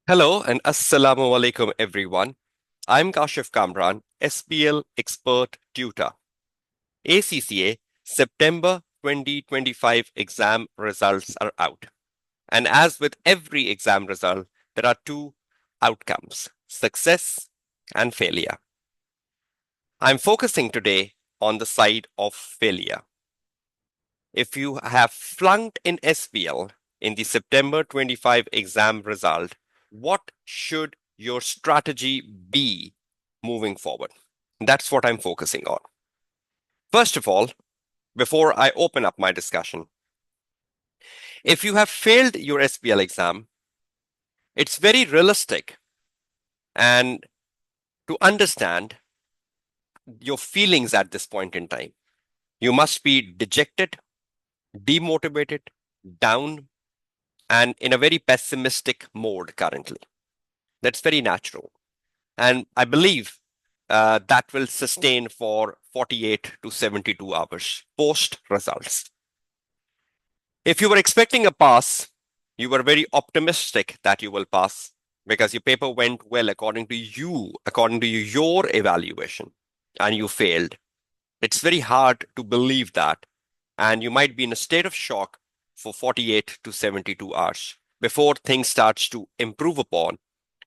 Hello and Assalamu alaikum everyone. I'm Kashif Kamran, SBL Expert Tutor. ACCA September 2025 exam results are out. And as with every exam result, there are two outcomes, success and failure. I'm focusing today on the side of failure. If you have flunked in SBL in the September 25 exam result, what should your strategy be moving forward? That's what I'm focusing on. First of all, before I open up my discussion, if you have failed your SBL exam, it's very realistic and to understand your feelings at this point in time. You must be dejected, demotivated, down, and in a very pessimistic mode currently. That's very natural. And I believe that will sustain for 48 to 72 hours post results. If you were expecting a pass, you were very optimistic that you will pass because your paper went well according to your evaluation, and you failed. It's very hard to believe that. And you might be in a state of shock for 48 to 72 hours before things starts to improve upon.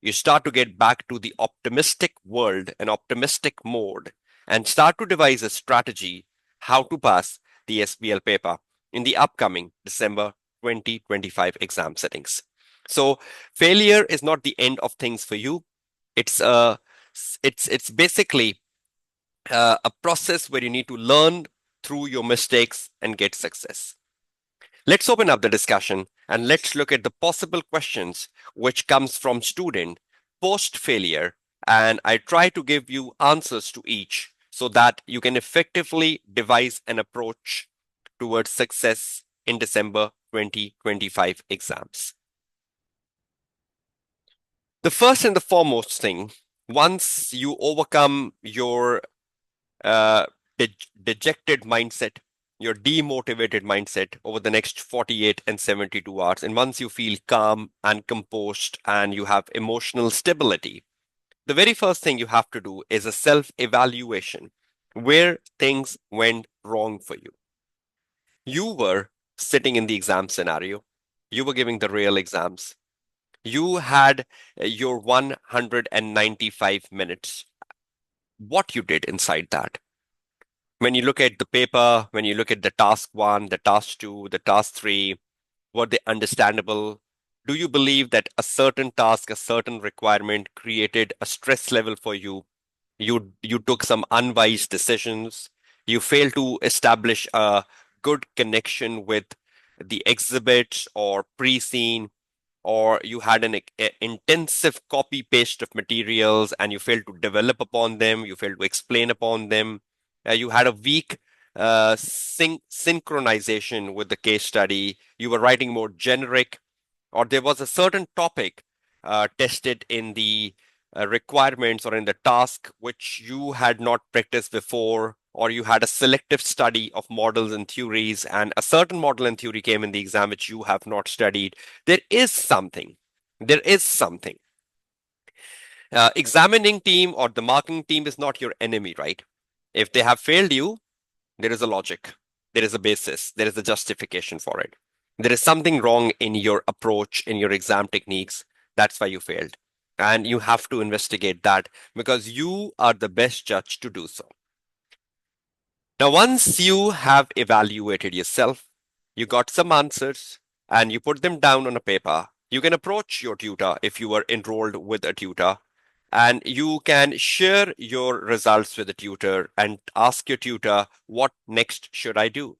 You start to get back to the optimistic world and optimistic mode and start to devise a strategy how to pass the SBL paper in the upcoming December 2025 exam settings. So failure is not the end of things for you. It's basically a process where you need to learn through your mistakes and get success. Let's open up the discussion and let's look at the possible questions which comes from student post failure, and I try to give you answers to each so that you can effectively devise an approach towards success in December 2025 exams. The first and the foremost thing, once you overcome your uh, dejected mindset, your demotivated mindset over the next 48 and 72 hours. And once you feel calm and composed and you have emotional stability, the very first thing you have to do is a self evaluation where things went wrong for you. You were sitting in the exam scenario, you were giving the real exams, you had your 195 minutes. What you did inside that? When you look at the paper, when you look at the task one, the task two, the task three, were they understandable? Do you believe that a certain task, a certain requirement created a stress level for you? You took some unwise decisions. You failed to establish a good connection with the exhibits or pre-scene, or you had an intensive copy paste of materials and you failed to develop upon them, you failed to explain upon them, you had a weak synchronization with the case study, you were writing more generic, or there was a certain topic tested in the requirements or in the task which you had not practiced before, or you had a selective study of models and theories, and a certain model and theory came in the exam which you have not studied. There is something. There is something. Examining team or the marking team is not your enemy, right? If they have failed you, there is a logic, there is a basis, there is a justification for it. There is something wrong in your approach, in your exam techniques. That's why you failed. And you have to investigate that because you are the best judge to do so. Now, once you have evaluated yourself, you got some answers, and you put them down on a paper, you can approach your tutor if you are enrolled with a tutor, and you can share your results with the tutor and ask your tutor, what next should I do?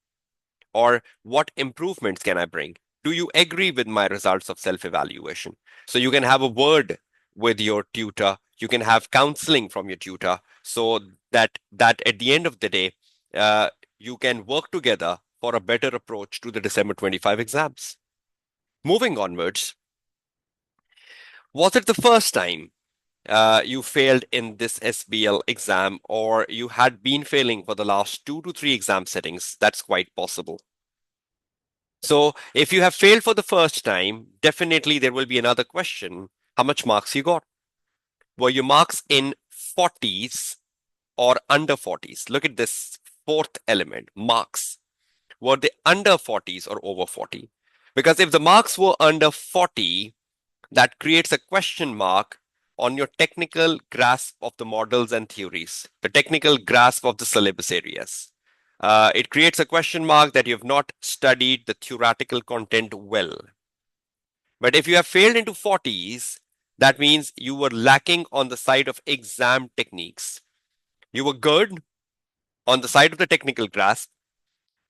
Or what improvements can I bring? Do you agree with my results of self-evaluation? So you can have a word with your tutor. You can have counseling from your tutor so that at the end of the day, uh, you can work together for a better approach to the December 25 exams. Moving onwards, was it the first time you failed in this SBL exam, or you had been failing for the last 2 to 3 exam settings? That's quite possible. So if you have failed for the first time, definitely there will be another question. How much marks you got? Were your marks in 40s or under 40s? Look at this fourth element, marks. Were they under 40s or over 40? Because if the marks were under 40, that creates a question mark on your technical grasp of the models and theories, the technical grasp of the syllabus areas. It creates a question mark that you have not studied the theoretical content well. But if you have failed into 40s, that means you were lacking on the side of exam techniques. You were good on the side of the technical grasp,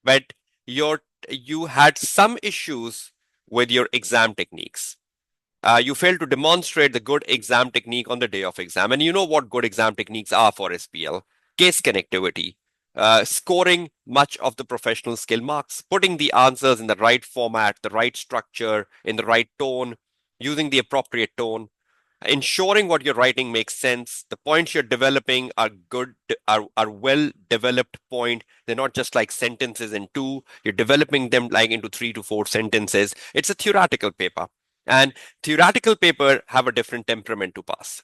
but you had some issues with your exam techniques. You failed to demonstrate the good exam technique on the day of exam. And you know what good exam techniques are for SBL: case connectivity, scoring much of the professional skill marks, putting the answers in the right format, the right structure, in the right tone, using the appropriate tone, ensuring what you're writing makes sense. The points you're developing are good, are well developed point. They're not just like sentences in two. You're developing them like into 3 to 4 sentences. It's a theoretical paper. And theoretical paper have a different temperament to pass.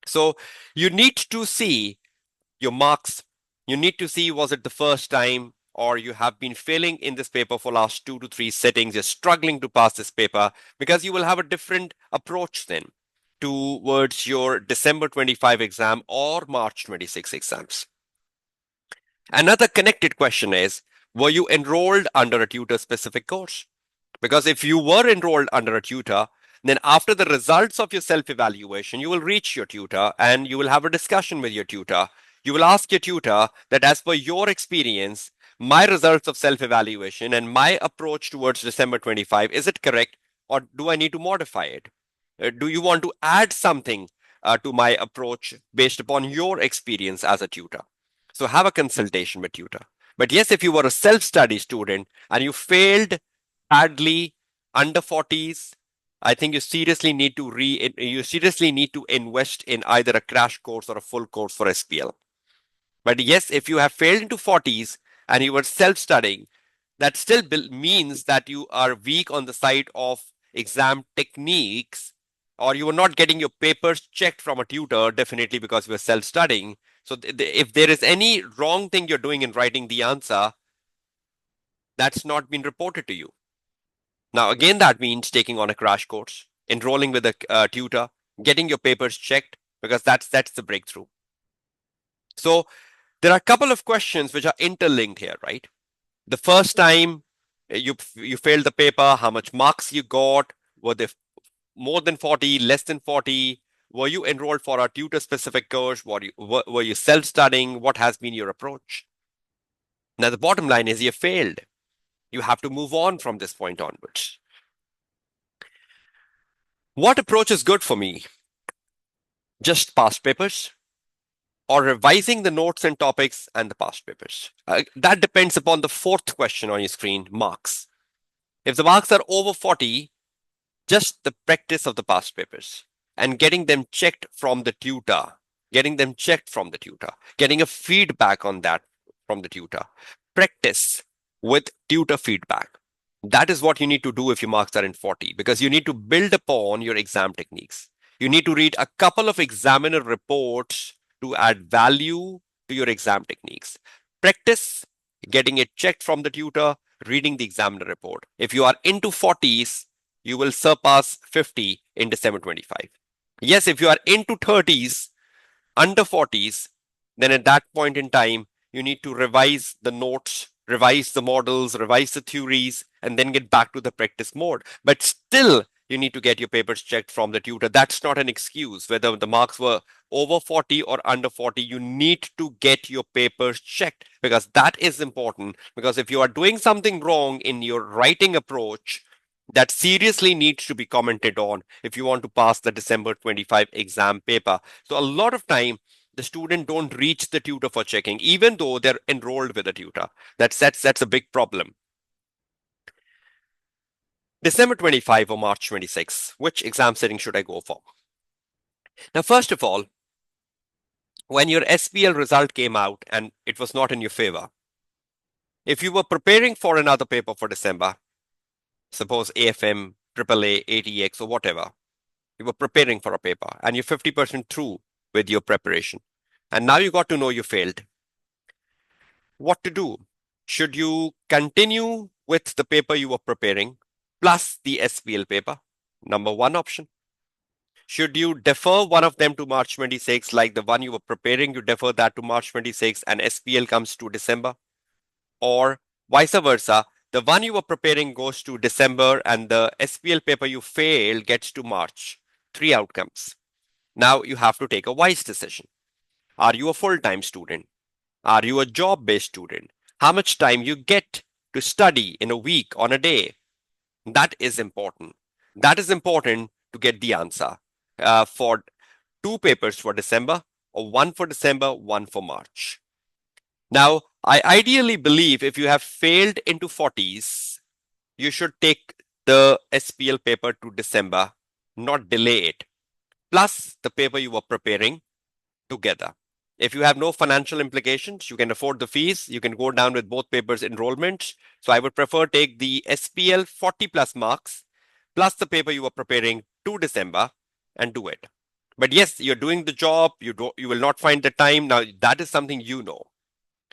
So you need to see your marks. You need to see, was it the first time, or you have been failing in this paper for last 2 to 3 sittings, you're struggling to pass this paper, because you will have a different approach then towards your December 25 exam or March 26 exams. Another connected question is, were you enrolled under a tutor specific course? Because if you were enrolled under a tutor, then after the results of your self-evaluation, you will reach your tutor and you will have a discussion with your tutor. You will ask your tutor that, as per your experience, my results of self-evaluation and my approach towards December 25, is it correct, or do I need to modify it? Do you want to add something to my approach based upon your experience as a tutor? So have a consultation with tutor. But yes, if you were a self-study student and you failed badly under 40s, I think you seriously need to invest in either a crash course or a full course for SPL. But yes, if you have failed into 40s and you were self-studying, that still means that you are weak on the side of exam techniques, or you were not getting your papers checked from a tutor, definitely because you were self-studying. So if there is any wrong thing you're doing in writing the answer, that's not been reported to you. Now, again, that means taking on a crash course, enrolling with a tutor, getting your papers checked, because that's the breakthrough. So there are a couple of questions which are interlinked here, right? The first time you failed the paper, how much marks you got? Were they more than 40, less than 40? Were you enrolled for a tutor specific course? Were you self-studying? What has been your approach? Now, the bottom line is you failed. You have to move on from this point onwards. What approach is good for me? Just past papers, or revising the notes and topics and the past papers? That depends upon the fourth question on your screen, marks. If the marks are over 40, just the practice of the past papers and getting them checked from the tutor, getting a feedback on that from the tutor. Practice with tutor feedback. That is what you need to do if your marks are in 40, because you need to build upon your exam techniques. You need to read a couple of examiner reports to add value to your exam techniques. Practice getting it checked from the tutor, reading the examiner report. If you are into 40s, you will surpass 50 in December 25. Yes, if you are into 30s, under 40s, then at that point in time, you need to revise the notes, revise the models, revise the theories, and then get back to the practice mode. But still, you need to get your papers checked from the tutor. That's not an excuse. Whether the marks were over 40 or under 40, you need to get your papers checked, because that is important. Because if you are doing something wrong in your writing approach, that seriously needs to be commented on if you want to pass the December 25 exam paper. So a lot of time, the student don't reach the tutor for checking, even though they're enrolled with a tutor. That's a big problem. December 25 or March 26, which exam setting should I go for? Now, first of all, when your SBL result came out and it was not in your favor, if you were preparing for another paper for December, suppose AFM, AAA, ATX, or whatever, You were preparing for a paper and you're 50% through with your preparation. And now you got to know you failed. What to do? Should you continue with the paper you were preparing plus the SBL paper? Number one option. Should you defer one of them to March 26, like the one you were preparing, you defer that to March 26 and SPL comes to December? Or vice versa, the one you were preparing goes to December and the SPL paper you failed gets to March? Three outcomes. Now you have to take a wise decision. Are you a full-time student? Are you a job-based student? How much time you get to study in a week, on a day? That is important. That is important to get the answer for two papers for December, or one for December, one for March. Now, I ideally believe if you have failed into 40s, you should take the SPL paper to December, not delay it, plus the paper you were preparing together. If you have no financial implications, you can afford the fees, you can go down with both papers enrollments. So I would prefer take the SPL 40 plus marks plus the paper you are preparing to December and do it. But yes, you're doing the job, you will not find the time. Now that is something you know.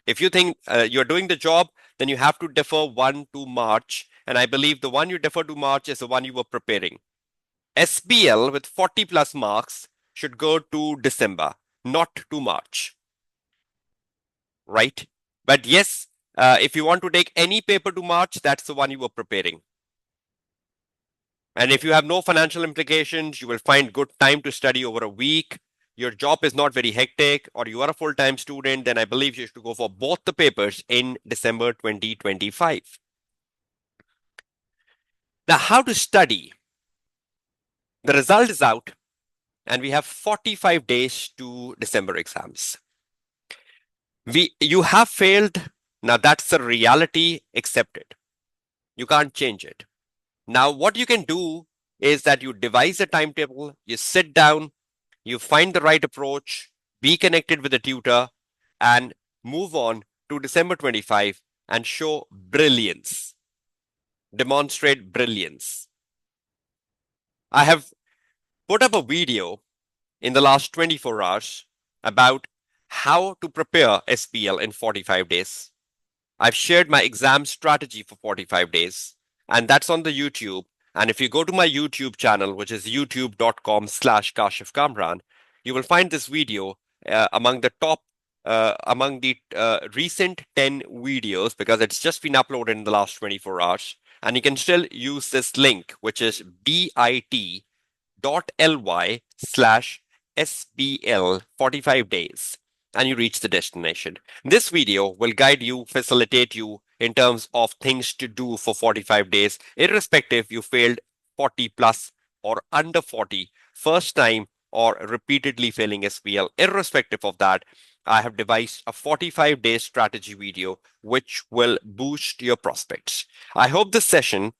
If you think you're doing the job, then you have to defer one to March. And I believe the one you defer to March is the one you were preparing. SBL with 40 plus marks should go to December, not to March. Right? But yes, if you want to take any paper to March, that's the one you were preparing. And if you have no financial implications, you will find good time to study over a week. Your job is not very hectic, or you are a full-time student, then I believe you should go for both the papers in December 2025. Now, how to study? The result is out, and we have 45 days to December exams. You have failed. Now, that's the reality. Accept it. You can't change it. Now, what you can do is that you devise a timetable, you sit down, you find the right approach, be connected with a tutor, and move on to December 25 and show brilliance. Demonstrate brilliance. I have put up a video in the last 24 hours about how to prepare SPL in 45 days. I've shared my exam strategy for 45 days, and that's on the YouTube. And if you go to my YouTube channel, which is youtube.com/Kashif Kamran, you will find this video among the recent 10 videos, because it's just been uploaded in the last 24 hours. And you can still use this link, which is bit.ly/SBL 45 days, and you reach the destination. This video will guide you, facilitate you in terms of things to do for 45 days, irrespective you failed 40 plus or under 40, first time or repeatedly failing SPL. Irrespective of that, I have devised a 45-day strategy video which will boost your prospects. I hope this session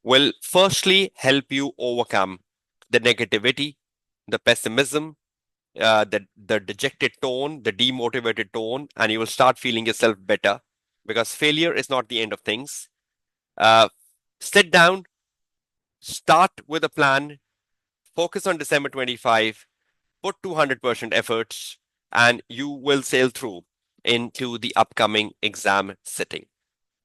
will firstly help you overcome the negativity, the pessimism, the dejected tone, the demotivated tone, and you will start feeling yourself better, because failure is not the end of things. Sit down, start with a plan, focus on December 25, put 200% efforts, and you will sail through into the upcoming exam sitting.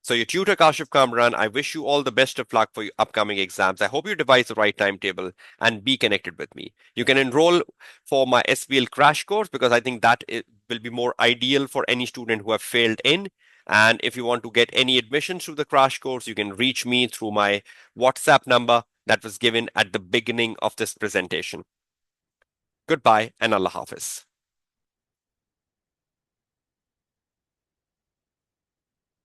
So your tutor Kashif Kamran, I wish you all the best of luck for your upcoming exams. I hope you devise the right timetable and be connected with me. You can enroll for my SBL crash course, because I think that it will be more ideal for any student who have failed in. And if you want to get any admissions to the crash course, you can reach me through my WhatsApp number that was given at the beginning of this presentation. Goodbye and Allah Hafiz.